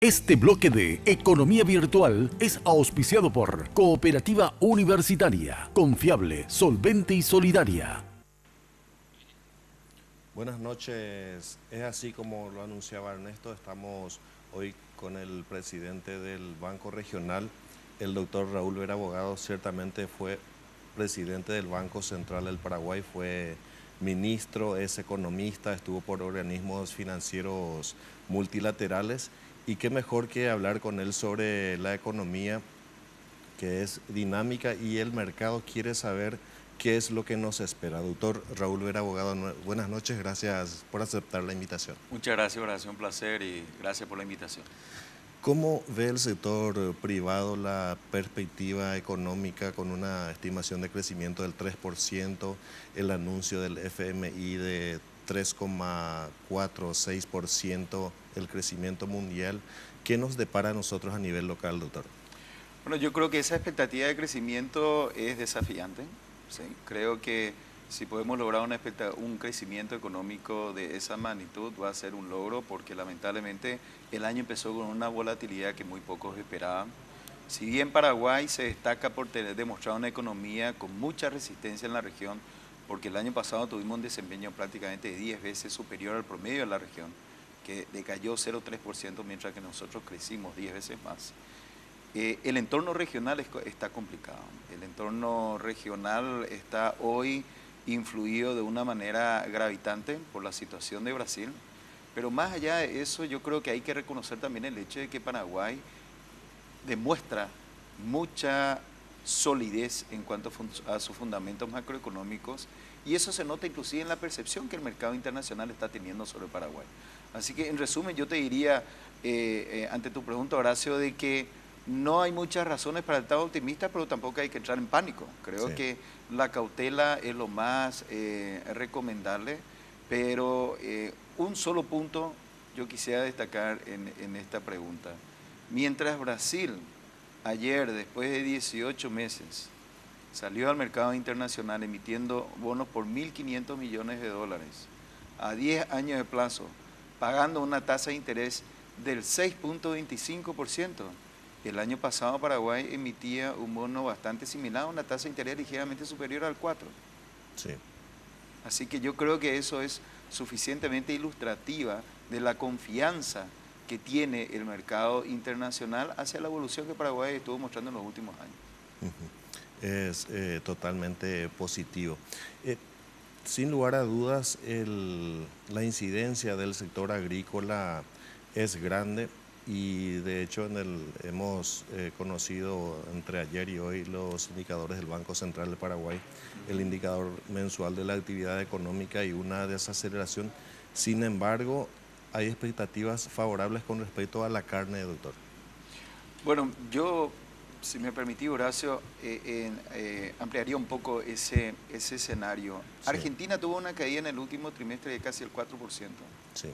Este bloque de Economía Virtual es auspiciado por Cooperativa Universitaria, confiable, solvente y solidaria. Buenas noches, es así como lo anunciaba Ernesto, estamos hoy con el presidente del Banco Regional, el doctor Raúl Vera Abogado. Ciertamente fue presidente del Banco Central del Paraguay, fue ministro, es economista, estuvo por organismos financieros multilaterales, y qué mejor que hablar con él sobre la economía, que es dinámica, y el mercado quiere saber qué es lo que nos espera. Doctor Raúl Vera Abogado, buenas noches, gracias por aceptar la invitación. Muchas gracias, Horacio, un placer y gracias por la invitación. ¿Cómo ve el sector privado la perspectiva económica con una estimación de crecimiento del 3%, el anuncio del FMI de 3,4 o 6%, el crecimiento mundial? ¿Qué nos depara a nosotros a nivel local, doctor? Bueno, yo creo que esa expectativa de crecimiento es desafiante, ¿sí? Creo que si podemos lograr un crecimiento económico de esa magnitud va a ser un logro, porque lamentablemente el año empezó con una volatilidad que muy pocos esperaban. Si bien Paraguay se destaca por demostrar una economía con mucha resistencia en la región, porque el año pasado tuvimos un desempeño prácticamente 10 veces superior al promedio de la región, que decayó 0,3%, mientras que nosotros crecimos 10 veces más. El entorno regional está complicado. El entorno regional está hoy influido de una manera gravitante por la situación de Brasil, pero más allá de eso, yo creo que hay que reconocer también el hecho de que Paraguay demuestra mucha solidez en cuanto a sus fundamentos macroeconómicos, y eso se nota inclusive en la percepción que el mercado internacional está teniendo sobre Paraguay. Así que en resumen yo te diría, ante tu pregunta, Horacio, de que no hay muchas razones para estar optimista, pero tampoco hay que entrar en pánico. Creo Sí. que la cautela es lo más recomendable, pero un solo punto yo quisiera destacar en esta pregunta. Mientras Brasil ayer, después de 18 meses, salió al mercado internacional emitiendo bonos por 1.500 millones de dólares a 10 años de plazo, pagando una tasa de interés del 6,25%. El año pasado Paraguay emitía un bono bastante similar, una tasa de interés ligeramente superior al 4%. Sí. Así que yo creo que eso es suficientemente ilustrativa de la confianza que tiene el mercado internacional hacia la evolución que Paraguay estuvo mostrando en los últimos años. Es totalmente positivo. Sin lugar a dudas, la incidencia del sector agrícola es grande, y de hecho hemos conocido entre ayer y hoy los indicadores del Banco Central de Paraguay, el indicador mensual de la actividad económica y una desaceleración. Sin embargo, hay expectativas favorables con respecto a la carne, doctor. Bueno, yo, si me permití, Horacio, ampliaría un poco ese escenario. Sí. Argentina tuvo una caída en el último trimestre de casi el 4%. Sí.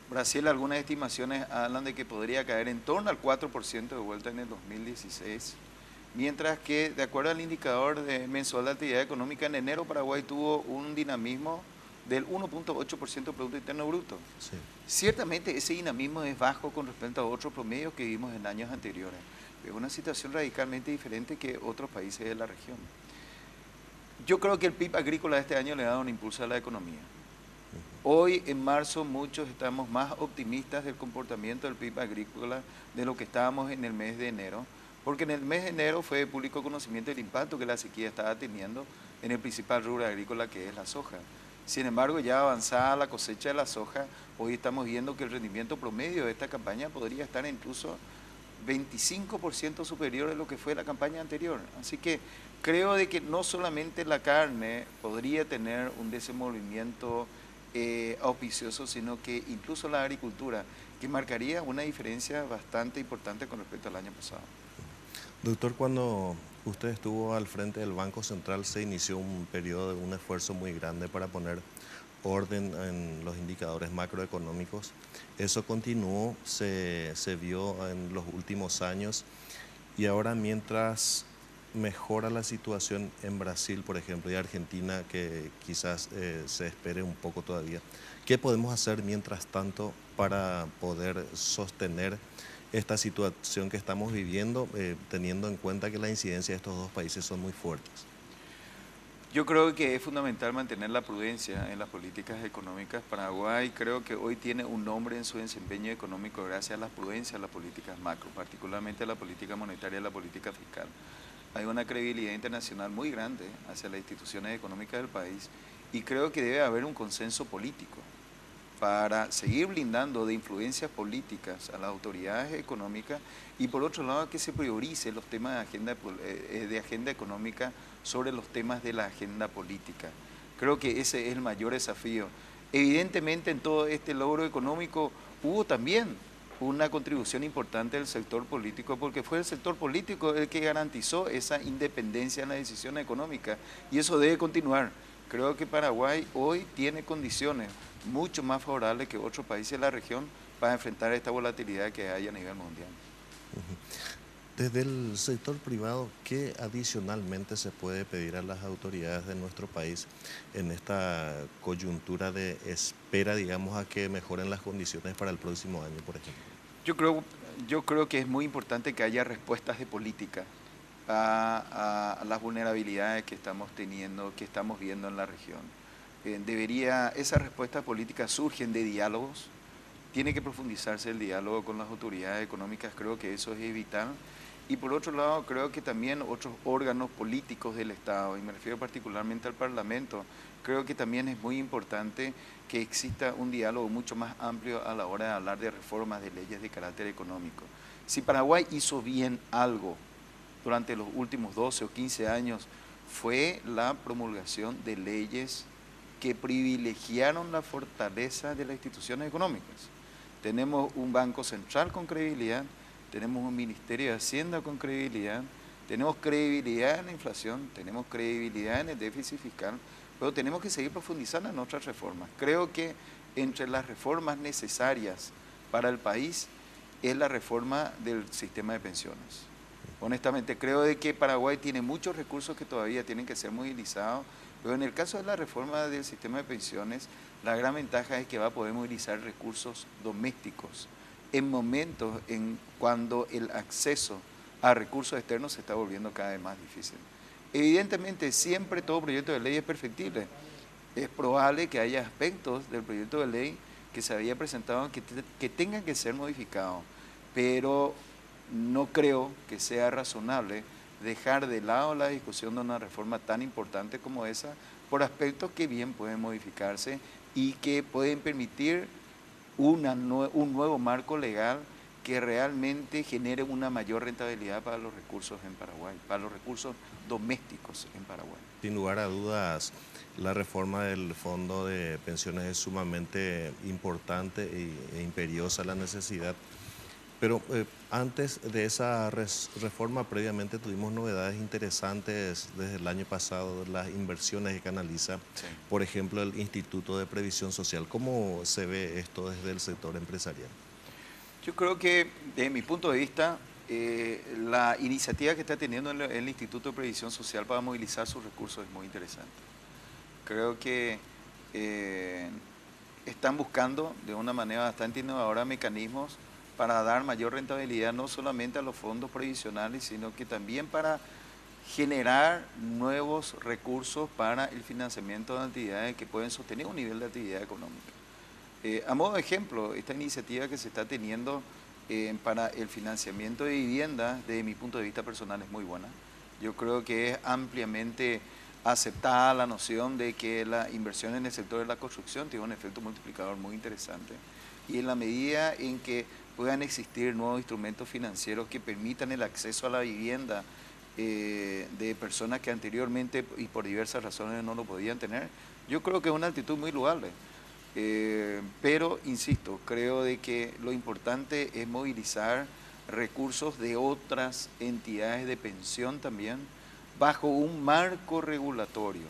Brasil, algunas estimaciones hablan de que podría caer en torno al 4% de vuelta en el 2016, mientras que, de acuerdo al indicador mensual de actividad económica, en enero Paraguay tuvo un dinamismo del 1,8% del Producto Interno Bruto. Sí. Ciertamente ese dinamismo es bajo con respecto a otros promedios que vimos en años anteriores. Es una situación radicalmente diferente que otros países de la región. Yo creo que el PIB agrícola de este año le ha dado un impulso a la economía. Hoy, en marzo, muchos estamos más optimistas del comportamiento del PIB agrícola de lo que estábamos en el mes de enero, porque en el mes de enero fue de público conocimiento el impacto que la sequía estaba teniendo en el principal rubro agrícola, que es la soja. Sin embargo, ya avanzada la cosecha de la soja, hoy estamos viendo que el rendimiento promedio de esta campaña podría estar incluso 25% superior a lo que fue la campaña anterior. Así que creo de que no solamente la carne podría tener un desenvolvimiento auspicioso, sino que incluso la agricultura, que marcaría una diferencia bastante importante con respecto al año pasado. Doctor, cuando usted estuvo al frente del Banco Central, se inició un periodo de un esfuerzo muy grande para poner orden en los indicadores macroeconómicos. Eso continuó, se vio en los últimos años, y ahora, mientras mejora la situación en Brasil, por ejemplo, y Argentina, que quizás se espere un poco todavía, ¿qué podemos hacer mientras tanto para poder sostener esta situación que estamos viviendo, teniendo en cuenta que la incidencia de estos dos países son muy fuertes? Yo creo que es fundamental mantener la prudencia en las políticas económicas. Paraguay creo que hoy tiene un nombre en su desempeño económico gracias a la prudencia de las políticas macro, particularmente la política monetaria y la política fiscal. Hay una credibilidad internacional muy grande hacia las instituciones económicas del país y creo que debe haber un consenso político para seguir blindando de influencias políticas a las autoridades económicas y por otro lado que se priorice los temas de agenda económica sobre los temas de la agenda política. Creo que ese es el mayor desafío. Evidentemente en todo este logro económico hubo también una contribución importante del sector político, porque fue el sector político el que garantizó esa independencia en la decisión económica y eso debe continuar. Creo que Paraguay hoy tiene condiciones mucho más favorables que otros países de la región para enfrentar esta volatilidad que hay a nivel mundial. Desde el sector privado, ¿qué adicionalmente se puede pedir a las autoridades de nuestro país en esta coyuntura de espera, digamos, a que mejoren las condiciones para el próximo año, por ejemplo? Yo creo que es muy importante que haya respuestas de política a las vulnerabilidades que estamos teniendo, que estamos viendo en la región. Esas respuestas políticas surgen de diálogos, tiene que profundizarse el diálogo con las autoridades económicas, creo que eso es vital. Y por otro lado, creo que también otros órganos políticos del Estado, y me refiero particularmente al Parlamento, creo que también es muy importante que exista un diálogo mucho más amplio a la hora de hablar de reformas de leyes de carácter económico. Si Paraguay hizo bien algo durante los últimos 12 o 15 años, fue la promulgación de leyes que privilegiaron la fortaleza de las instituciones económicas. Tenemos un Banco Central con credibilidad, tenemos un Ministerio de Hacienda con credibilidad, tenemos credibilidad en la inflación, tenemos credibilidad en el déficit fiscal, pero tenemos que seguir profundizando en otras reformas. Creo que entre las reformas necesarias para el país es la reforma del sistema de pensiones. Honestamente, creo de que Paraguay tiene muchos recursos que todavía tienen que ser movilizados, pero en el caso de la reforma del sistema de pensiones, la gran ventaja es que va a poder movilizar recursos domésticos en momentos cuando el acceso a recursos externos se está volviendo cada vez más difícil. Evidentemente, siempre todo proyecto de ley es perfectible. Es probable que haya aspectos del proyecto de ley que se había presentado que tengan que ser modificados, pero no creo que sea razonable dejar de lado la discusión de una reforma tan importante como esa por aspectos que bien pueden modificarse y que pueden permitir un nuevo marco legal que realmente genere una mayor rentabilidad para los recursos en Paraguay, para los recursos domésticos en Paraguay. Sin lugar a dudas, la reforma del Fondo de Pensiones es sumamente importante e imperiosa la necesidad. Pero antes de esa reforma, previamente tuvimos novedades interesantes desde el año pasado, las inversiones que canaliza, Sí. por ejemplo, el Instituto de Previsión Social. ¿Cómo se ve esto desde el sector empresarial? Yo creo que, desde mi punto de vista, la iniciativa que está teniendo el Instituto de Previsión Social para movilizar sus recursos es muy interesante. Creo que están buscando de una manera bastante innovadora mecanismos para dar mayor rentabilidad no solamente a los fondos previsionales, sino que también para generar nuevos recursos para el financiamiento de actividades que pueden sostener un nivel de actividad económica. A modo de ejemplo, esta iniciativa que se está teniendo para el financiamiento de viviendas, desde mi punto de vista personal, es muy buena. Yo creo que es ampliamente aceptada la noción de que la inversión en el sector de la construcción tiene un efecto multiplicador muy interesante. Y en la medida en que puedan existir nuevos instrumentos financieros que permitan el acceso a la vivienda de personas que anteriormente y por diversas razones no lo podían tener, yo creo que es una actitud muy loable. Pero, insisto, creo de que lo importante es movilizar recursos de otras entidades de pensión también, bajo un marco regulatorio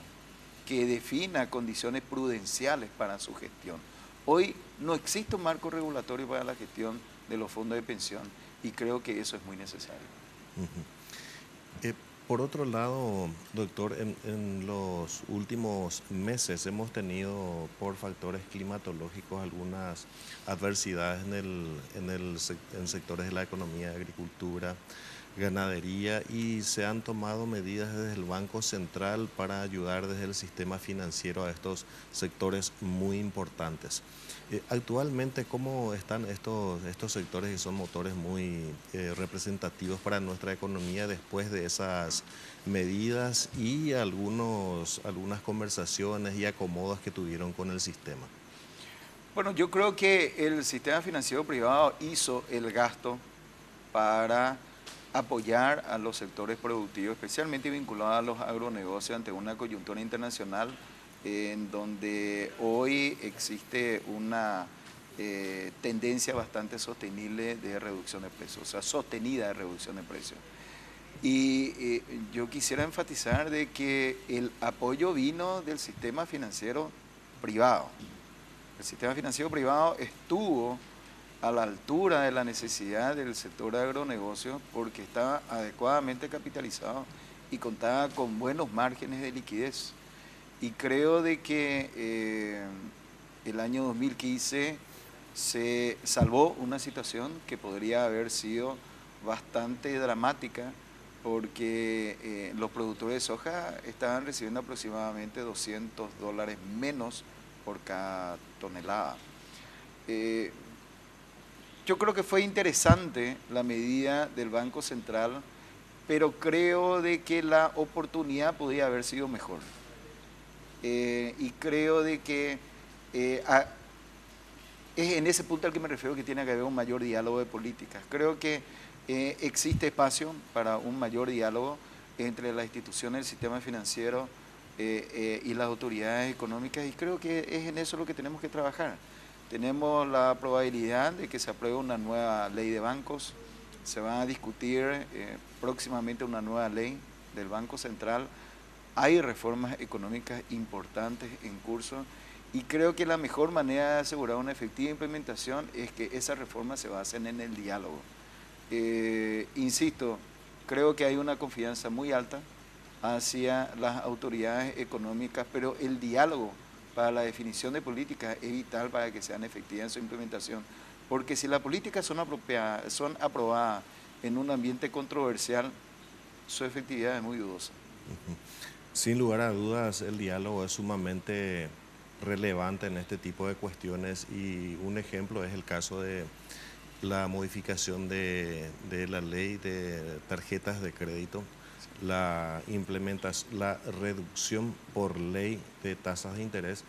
que defina condiciones prudenciales para su gestión. Hoy no existe un marco regulatorio para la gestión de los fondos de pensión y creo que eso es muy necesario. Por otro lado, doctor, en los últimos meses hemos tenido por factores climatológicos algunas adversidades en sectores de la economía, agricultura, ganadería, y se han tomado medidas desde el Banco Central para ayudar desde el sistema financiero a estos sectores muy importantes. Actualmente, ¿cómo están estos sectores que son motores muy representativos para nuestra economía después de esas medidas y algunas conversaciones y acomodos que tuvieron con el sistema? Bueno, yo creo que el sistema financiero privado hizo el gasto para apoyar a los sectores productivos, especialmente vinculados a los agronegocios ante una coyuntura internacional en donde hoy existe una tendencia bastante sostenible de reducción de precios, o sea, sostenida de reducción de precios. Y yo quisiera enfatizar de que el apoyo vino del sistema financiero privado. El sistema financiero privado estuvo a la altura de la necesidad del sector agronegocio porque estaba adecuadamente capitalizado y contaba con buenos márgenes de liquidez. Y creo de que el año 2015 se salvó una situación que podría haber sido bastante dramática porque los productores de soja estaban recibiendo aproximadamente $200 menos por cada tonelada. Yo creo que fue interesante la medida del Banco Central, pero creo de que la oportunidad podría haber sido mejor. Y creo de que es en ese punto al que me refiero, que tiene que haber un mayor diálogo de políticas. Creo que existe espacio para un mayor diálogo entre las instituciones del sistema financiero y las autoridades económicas, y creo que es en eso lo que tenemos que trabajar. Tenemos la probabilidad de que se apruebe una nueva ley de bancos, se va a discutir próximamente una nueva ley del Banco Central, hay reformas económicas importantes en curso y creo que la mejor manera de asegurar una efectiva implementación es que esas reformas se basen en el diálogo. Insisto, creo que hay una confianza muy alta hacia las autoridades económicas, pero el diálogo para la definición de políticas es vital para que sean efectivas en su implementación, porque si las políticas son aprobadas en un ambiente controversial, su efectividad es muy dudosa. Sin lugar a dudas, el diálogo es sumamente relevante en este tipo de cuestiones, y un ejemplo es el caso de la modificación de la ley de tarjetas de crédito, la reducción por ley de tasas de interés,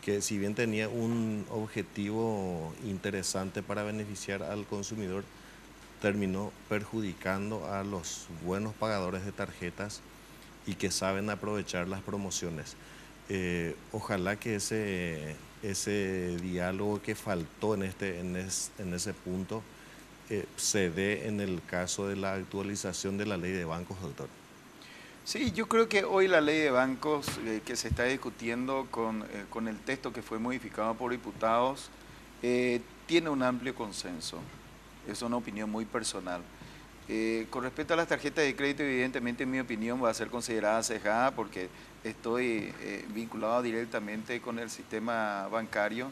que si bien tenía un objetivo interesante para beneficiar al consumidor, terminó perjudicando a los buenos pagadores de tarjetas y que saben aprovechar las promociones. Ojalá que ese diálogo que faltó en ese punto se dé en el caso de la actualización de la ley de bancos, doctor. Sí, yo creo que hoy la ley de bancos que se está discutiendo con el texto que fue modificado por diputados tiene un amplio consenso. Es una opinión muy personal. Con respecto a las tarjetas de crédito, evidentemente en mi opinión va a ser considerada sesgada porque estoy vinculado directamente con el sistema bancario,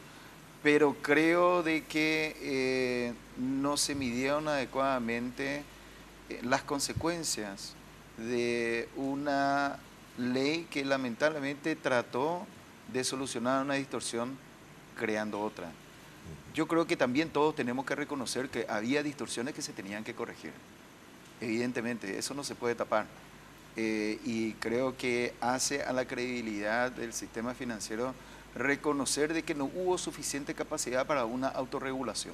pero creo de que no se midieron adecuadamente las consecuencias de una ley que lamentablemente trató de solucionar una distorsión creando otra. Yo creo que también todos tenemos que reconocer que había distorsiones que se tenían que corregir. Evidentemente, eso no se puede tapar. Y creo que hace a la credibilidad del sistema financiero reconocer de que no hubo suficiente capacidad para una autorregulación.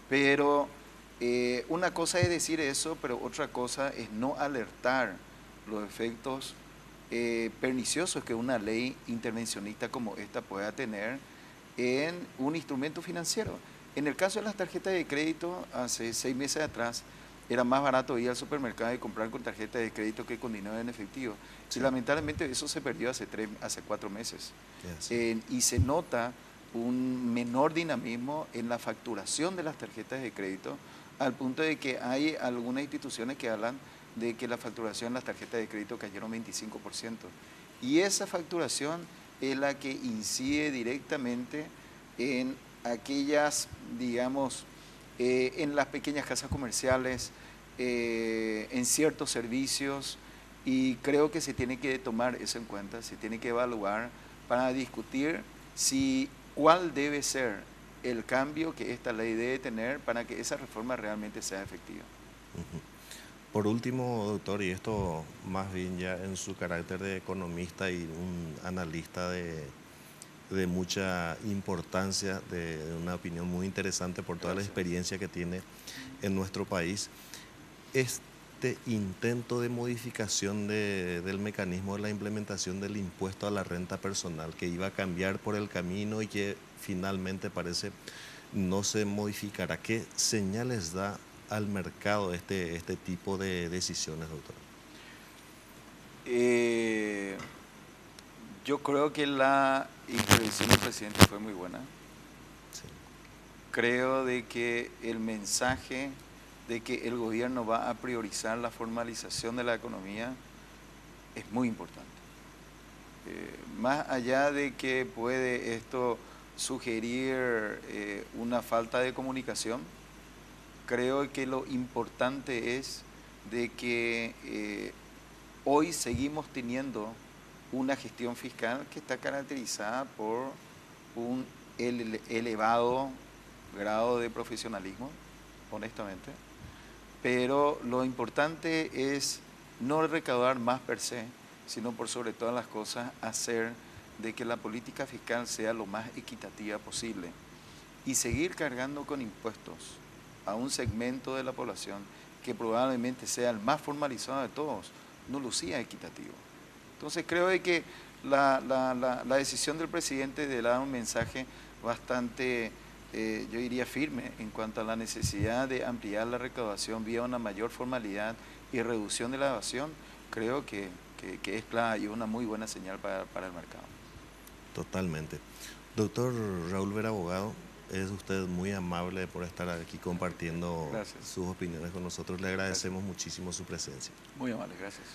Pero una cosa es decir eso, pero otra cosa es no alertar los efectos perniciosos que una ley intervencionista como esta pueda tener en un instrumento financiero. En el caso de las tarjetas de crédito, hace 6 meses atrás, era más barato ir al supermercado y comprar con tarjeta de crédito que con dinero en efectivo. Sí. Y lamentablemente eso se perdió hace 4 meses. Yes. Y se nota un menor dinamismo en la facturación de las tarjetas de crédito, al punto de que hay algunas instituciones que hablan de que la facturación en las tarjetas de crédito cayeron 25%. Y esa facturación es la que incide directamente en aquellas, digamos, en las pequeñas casas comerciales, en ciertos servicios, y creo que se tiene que tomar eso en cuenta, se tiene que evaluar para discutir cuál debe ser el cambio que esta ley debe tener para que esa reforma realmente sea efectiva. Por último, doctor, y esto más bien ya en su carácter de economista y un analista de mucha importancia, de una opinión muy interesante por toda la experiencia que tiene en nuestro país, este intento de modificación del mecanismo de la implementación del impuesto a la renta personal, que iba a cambiar por el camino y que finalmente parece no se modificará, ¿qué señales da al mercado este tipo de decisiones, doctor? Yo creo que la intervención del presidente fue muy buena. Sí. Creo de que el mensaje de que el gobierno va a priorizar la formalización de la economía es muy importante. Más allá de que puede esto sugerir una falta de comunicación, creo que lo importante es de que hoy seguimos teniendo una gestión fiscal que está caracterizada por un elevado grado de profesionalismo, honestamente, pero lo importante es no recaudar más per se, sino por sobre todas las cosas hacer de que la política fiscal sea lo más equitativa posible y seguir cargando con impuestos a un segmento de la población que probablemente sea el más formalizado de todos, no lucía equitativo. Entonces creo de que la decisión del presidente de dar un mensaje bastante, yo diría, firme en cuanto a la necesidad de ampliar la recaudación vía una mayor formalidad y reducción de la evasión, creo que es clara y una muy buena señal para el mercado. Totalmente. Doctor Raúl Vera Abogado, es usted muy amable por estar aquí compartiendo sus opiniones con nosotros. Le agradecemos muchísimo su presencia. Muy amable, gracias.